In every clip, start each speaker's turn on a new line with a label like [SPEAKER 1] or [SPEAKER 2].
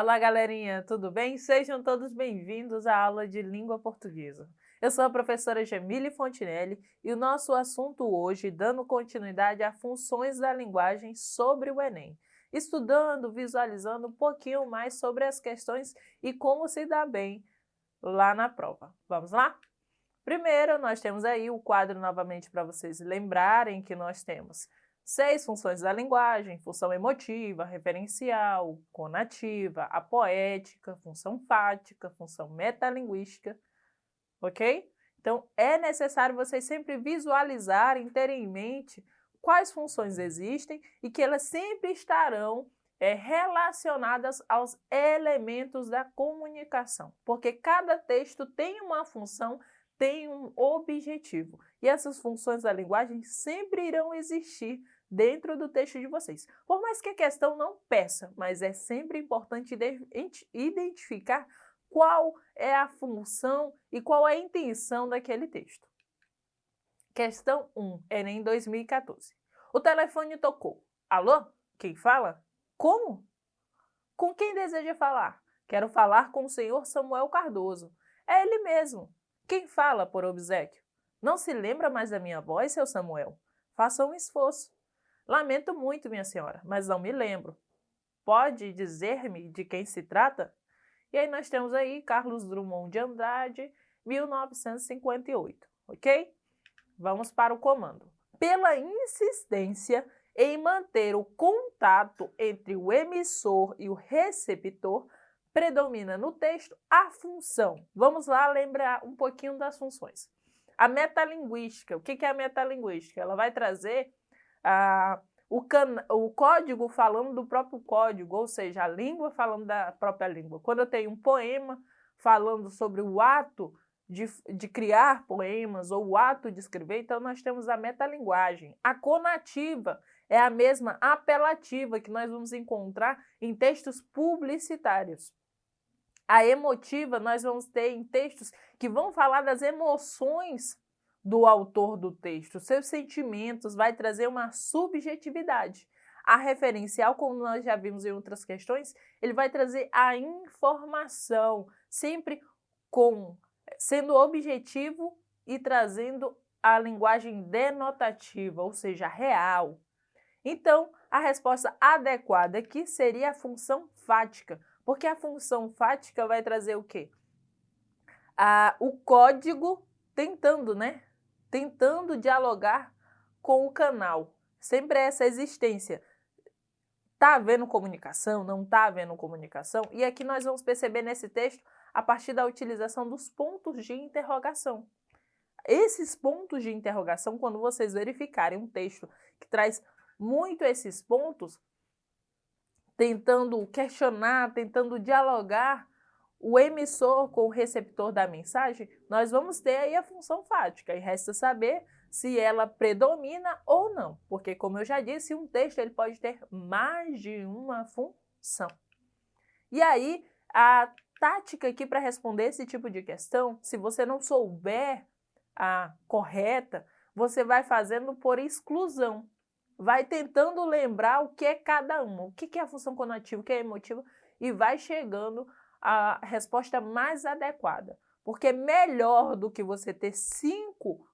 [SPEAKER 1] Olá, galerinha, tudo bem? Sejam todos bem-vindos à aula de língua portuguesa. Eu sou a professora Gemile Fontinelli e o nosso assunto hoje, dando continuidade a funções da linguagem sobre o Enem, estudando, visualizando um pouquinho mais sobre as questões e como se dar bem lá na prova. Vamos lá? Primeiro, nós temos aí o quadro novamente para vocês lembrarem que nós temos 6 funções da linguagem: função emotiva, referencial, conativa, apoética, função fática, função metalinguística, ok? Então, é necessário vocês sempre visualizarem, terem em mente quais funções existem e que elas sempre estarão relacionadas aos elementos da comunicação, porque cada texto tem uma função, tem um objetivo, e essas funções da linguagem sempre irão existir dentro do texto de vocês. Por mais que a questão não peça, mas é sempre importante identificar qual é a função e qual é a intenção daquele texto. Questão 1, Enem 2014. O telefone tocou. Alô? Quem fala? Como? Com quem deseja falar? Quero falar com o senhor Samuel Cardoso. É ele mesmo. Quem fala por obséquio? Não se lembra mais da minha voz, seu Samuel? Faça um esforço. Lamento muito, minha senhora, mas não me lembro. Pode dizer-me de quem se trata? E aí nós temos aí Carlos Drummond de Andrade, 1958, ok? Vamos para o comando. Pela insistência em manter o contato entre o emissor e o receptor, predomina no texto a função. Vamos lá lembrar um pouquinho das funções. A metalinguística. O que é a metalinguística? Ela vai trazer o código falando do próprio código, ou seja, a língua falando da própria língua. Quando eu tenho um poema falando sobre o ato de criar poemas ou o ato de escrever, então nós temos a metalinguagem. A conativa é a mesma apelativa que nós vamos encontrar em textos publicitários. A emotiva nós vamos ter em textos que vão falar das emoções do autor do texto, seus sentimentos, vai trazer uma subjetividade. A referencial, como nós já vimos em outras questões, ele vai trazer a informação, sempre sendo objetivo e trazendo a linguagem denotativa, ou seja, real. Então, a resposta adequada aqui seria a função fática, porque a função fática vai trazer o quê? O código tentando dialogar com o canal. Sempre essa existência. Está havendo comunicação? Não está havendo comunicação? E aqui nós vamos perceber nesse texto a partir da utilização dos pontos de interrogação. Esses pontos de interrogação, quando vocês verificarem um texto que traz muito esses pontos, tentando questionar, tentando dialogar o emissor com o receptor da mensagem, nós vamos ter aí a função fática e resta saber se ela predomina ou não, porque, como eu já disse, um texto ele pode ter mais de uma função. E aí, a tática aqui para responder esse tipo de questão, se você não souber a correta, você vai fazendo por exclusão. Vai tentando lembrar o que é cada uma, o que é a função conativa, o que é emotiva, e vai chegando à resposta mais adequada. Porque melhor do que você ter 5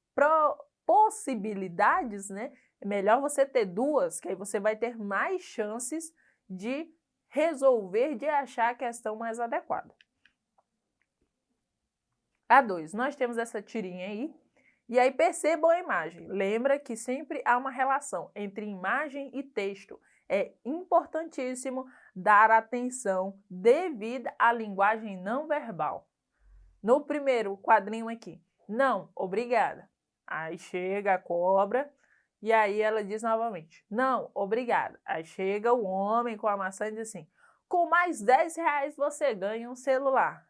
[SPEAKER 1] possibilidades, né? É melhor você ter 2, que aí você vai ter mais chances de resolver, de achar a questão mais adequada. A 2, nós temos essa tirinha aí. E aí percebam a imagem. Lembra que sempre há uma relação entre imagem e texto. É importantíssimo dar atenção devida à linguagem não verbal. No primeiro quadrinho aqui, não, obrigada. Aí chega a cobra e aí ela diz novamente, não, obrigada. Aí chega o homem com a maçã e diz assim, com mais R$10 você ganha um celular.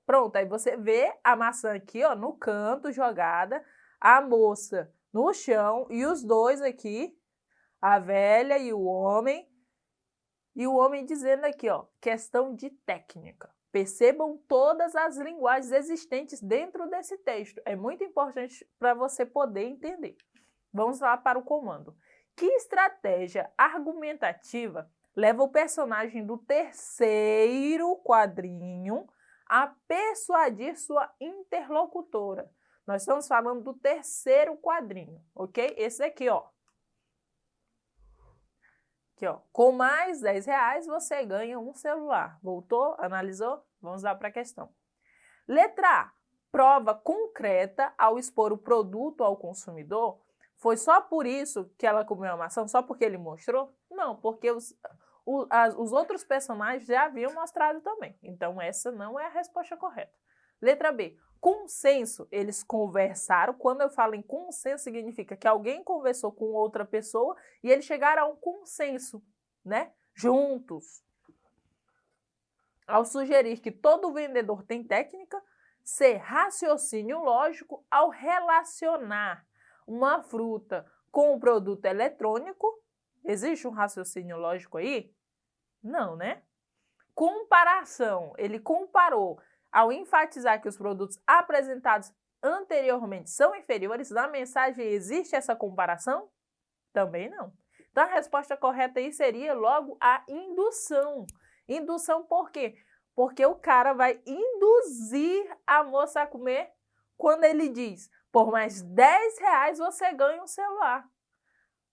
[SPEAKER 1] Pronto, aí você vê a maçã aqui, ó, no canto, jogada, a moça no chão e os dois aqui, a velha e o homem dizendo aqui, ó, questão de técnica. Percebam todas as linguagens existentes dentro desse texto. É muito importante para você poder entender. Vamos lá para o comando. Que estratégia argumentativa leva o personagem do terceiro quadrinho a persuadir sua interlocutora. Nós estamos falando do terceiro quadrinho, ok? Esse daqui, ó. Aqui, ó. Com mais R$10, você ganha um celular. Voltou? Analisou? Vamos lá para a questão. Letra A. Prova concreta ao expor o produto ao consumidor. Foi só por isso que ela comeu a maçã? Só porque ele mostrou? Não, porque os outros personagens já haviam mostrado também. Então, essa não é a resposta correta. Letra B. Consenso. Eles conversaram. Quando eu falo em consenso, significa que alguém conversou com outra pessoa e eles chegaram a um consenso, né? Juntos. Ao sugerir que todo vendedor tem técnica. C. Raciocínio lógico ao relacionar uma fruta com um produto eletrônico. Existe um raciocínio lógico aí? Não, né? Comparação. Ele comparou. Ao enfatizar que os produtos apresentados anteriormente são inferiores, na mensagem existe essa comparação? Também não. Então, a resposta correta aí seria logo a indução. Indução por quê? Porque o cara vai induzir a moça a comer quando ele diz, por mais R$10 você ganha um celular.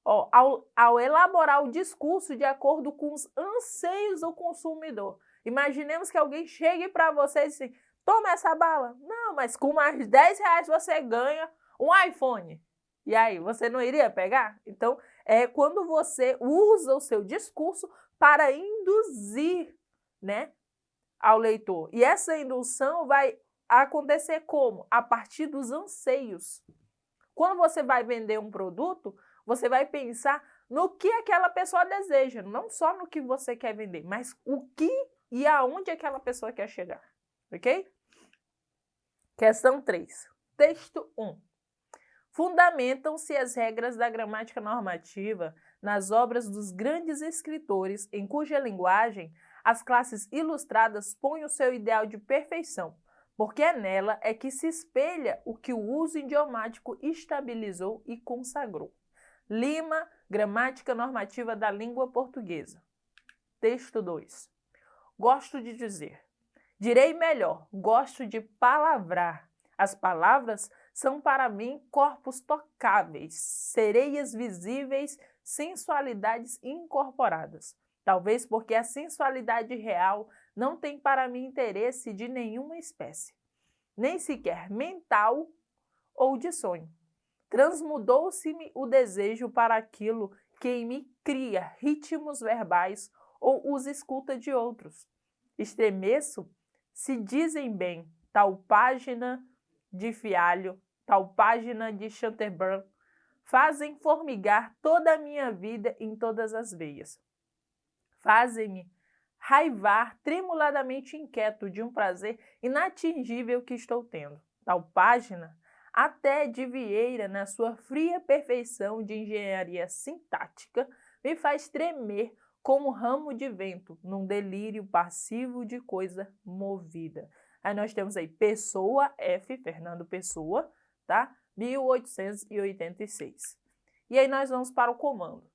[SPEAKER 1] Ó, ao elaborar o discurso de acordo com os anseios do consumidor. Imaginemos que alguém chegue para você e diz assim, toma essa bala. Não, mas com mais R$10 você ganha um iPhone. E aí, você não iria pegar? Então, é quando você usa o seu discurso para induzir, né, ao leitor. E essa indução vai acontecer como? A partir dos anseios. Quando você vai vender um produto, você vai pensar no que aquela pessoa deseja, não só no que você quer vender, mas o que e aonde aquela pessoa quer chegar, ok? Questão 3. Texto 1. Fundamentam-se as regras da gramática normativa nas obras dos grandes escritores em cuja linguagem as classes ilustradas põem o seu ideal de perfeição, porque é nela é que se espelha o que o uso idiomático estabilizou e consagrou. Lima, Gramática Normativa da Língua Portuguesa. Texto 2. Gosto de dizer. Direi melhor, gosto de palavrar. As palavras são para mim corpos tocáveis, sereias visíveis, sensualidades incorporadas. Talvez porque a sensualidade real não tem para mim interesse de nenhuma espécie, nem sequer mental ou de sonho. Transmudou-se-me o desejo para aquilo que em mim cria ritmos verbais ou os escuta de outros. Estremeço, se dizem bem, tal página de Fialho, tal página de Canterbury, fazem formigar toda a minha vida em todas as veias. Fazem-me raivar tremuladamente inquieto de um prazer inatingível que estou tendo. Tal página, até de Vieira, na sua fria perfeição de engenharia sintática, me faz tremer como ramo de vento, num delírio passivo de coisa movida. Aí nós temos aí Pessoa, F, Fernando Pessoa, tá? 1886. E aí nós vamos para o comando.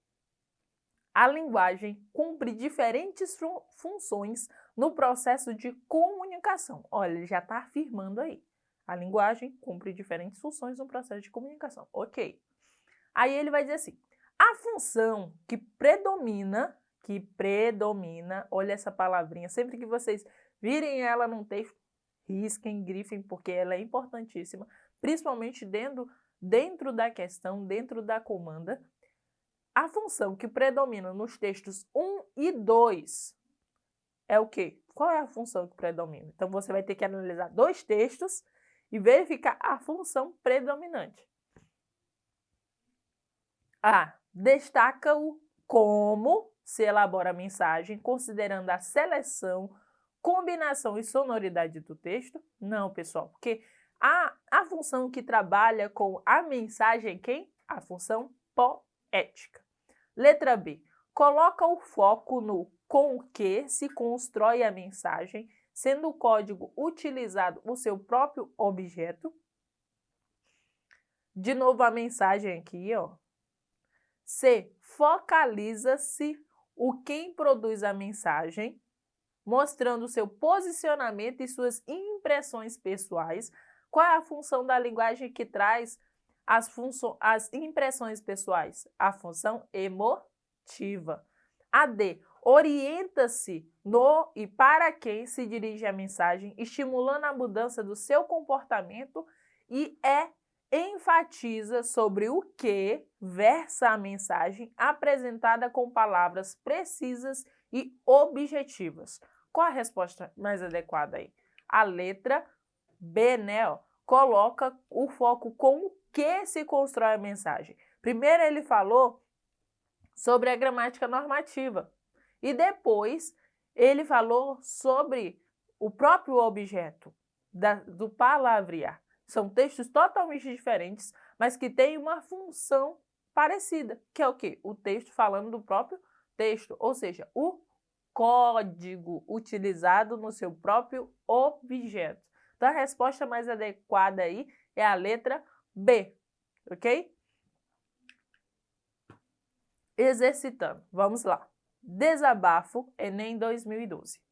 [SPEAKER 1] A linguagem cumpre diferentes funções no processo de comunicação. Olha, ele já está afirmando aí. A linguagem cumpre diferentes funções no processo de comunicação. Ok. Aí ele vai dizer assim, a função que predomina, olha essa palavrinha, sempre que vocês virem ela num texto, risquem, grifem, porque ela é importantíssima, principalmente dentro da questão, dentro da comanda. A função que predomina nos textos 1 e 2 é o quê? Qual é a função que predomina? Então, você vai ter que analisar dois textos e verificar a função predominante. A. Destaca-o como se elabora a mensagem, considerando a seleção, combinação e sonoridade do texto. Não, pessoal, porque a função que trabalha com a mensagem é quem? A função poética. Letra B. Coloca o foco no com que se constrói a mensagem, sendo o código utilizado o seu próprio objeto. De novo a mensagem aqui, ó. C. Focaliza-se o quem produz a mensagem, mostrando seu posicionamento e suas impressões pessoais. Qual é a função da linguagem que traz as impressões pessoais? A função emotiva. A D, orienta-se no e para quem se dirige a mensagem, estimulando a mudança do seu comportamento. E enfatiza sobre o que versa a mensagem, apresentada com palavras precisas e objetivas. Qual a resposta mais adequada aí? A letra B, né? Ó, coloca o foco com o que se constrói a mensagem. Primeiro ele falou sobre a gramática normativa e depois ele falou sobre o próprio objeto do palavrear. São textos totalmente diferentes, mas que têm uma função parecida, que é o quê? O texto falando do próprio texto, ou seja, o código utilizado no seu próprio objeto. Então, a resposta mais adequada aí é a letra B, ok? Exercitando, vamos lá. Desabafo, Enem 2012.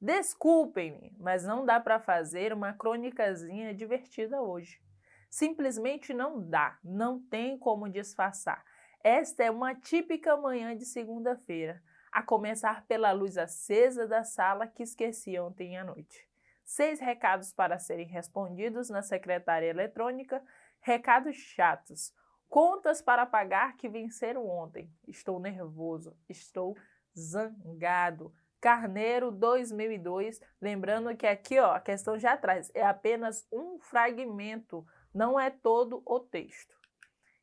[SPEAKER 1] Desculpem-me, mas não dá para fazer uma crônicazinha divertida hoje. Simplesmente não dá, não tem como disfarçar. Esta é uma típica manhã de segunda-feira, a começar pela luz acesa da sala que esqueci ontem à noite. 6 recados para serem respondidos na secretária eletrônica, recados chatos, contas para pagar que venceram ontem. Estou nervoso, estou zangado. Carneiro 2002, lembrando que aqui ó, a questão já traz, é apenas um fragmento, não é todo o texto.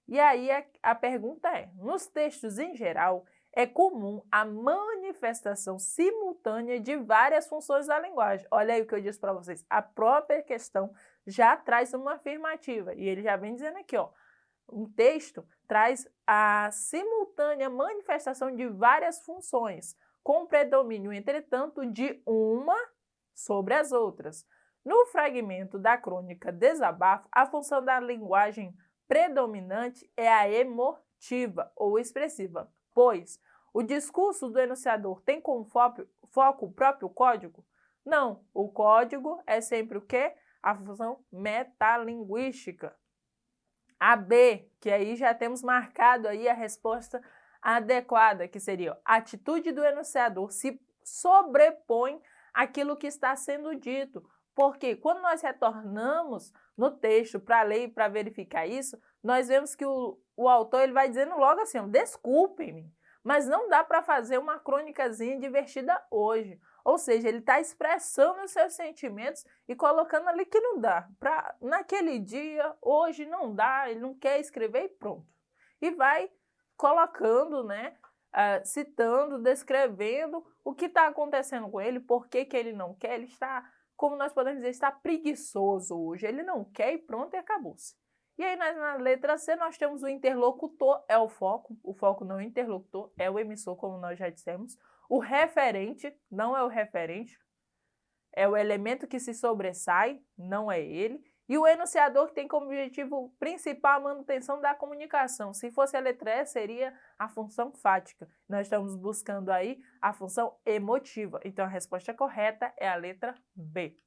[SPEAKER 1] E aí a pergunta é, nos textos em geral, é comum a manifestação simultânea de várias funções da linguagem. Olha aí o que eu disse para vocês, a própria questão já traz uma afirmativa, e ele já vem dizendo aqui, ó, um texto traz a simultânea manifestação de várias funções, com predomínio, entretanto, de uma sobre as outras. No fragmento da crônica Desabafo, a função da linguagem predominante é a emotiva ou expressiva, pois o discurso do enunciador tem como foco o próprio código? Não, o código é sempre o quê? A função metalinguística. A B, que aí já temos marcado aí a resposta adequada, que seria a atitude do enunciador se sobrepõe àquilo que está sendo dito. Porque quando nós retornamos no texto para ler e para verificar isso, nós vemos que o autor ele vai dizendo logo assim, desculpem-me, mas não dá para fazer uma crônicazinha divertida hoje. Ou seja, ele está expressando os seus sentimentos e colocando ali que não dá. Naquele dia, hoje não dá, ele não quer escrever e pronto. E vai colocando, né, citando, descrevendo o que está acontecendo com ele, por que ele não quer, ele está, como nós podemos dizer, está preguiçoso hoje. Ele não quer e pronto, e acabou-se. E aí na letra C nós temos o interlocutor, é o foco não é o interlocutor, é o emissor, como nós já dissemos. O referente não é o referente, é o elemento que se sobressai, não é ele. E o enunciador que tem como objetivo principal a manutenção da comunicação. Se fosse a letra E, seria a função fática. Nós estamos buscando aí a função emotiva. Então a resposta correta é a letra B.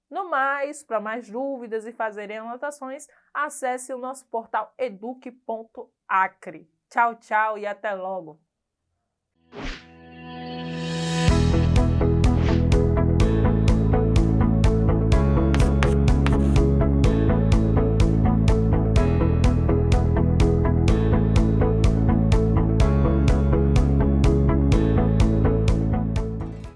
[SPEAKER 1] No mais, para mais dúvidas e fazerem anotações, acesse o nosso portal eduque.acre. Tchau, tchau e até logo!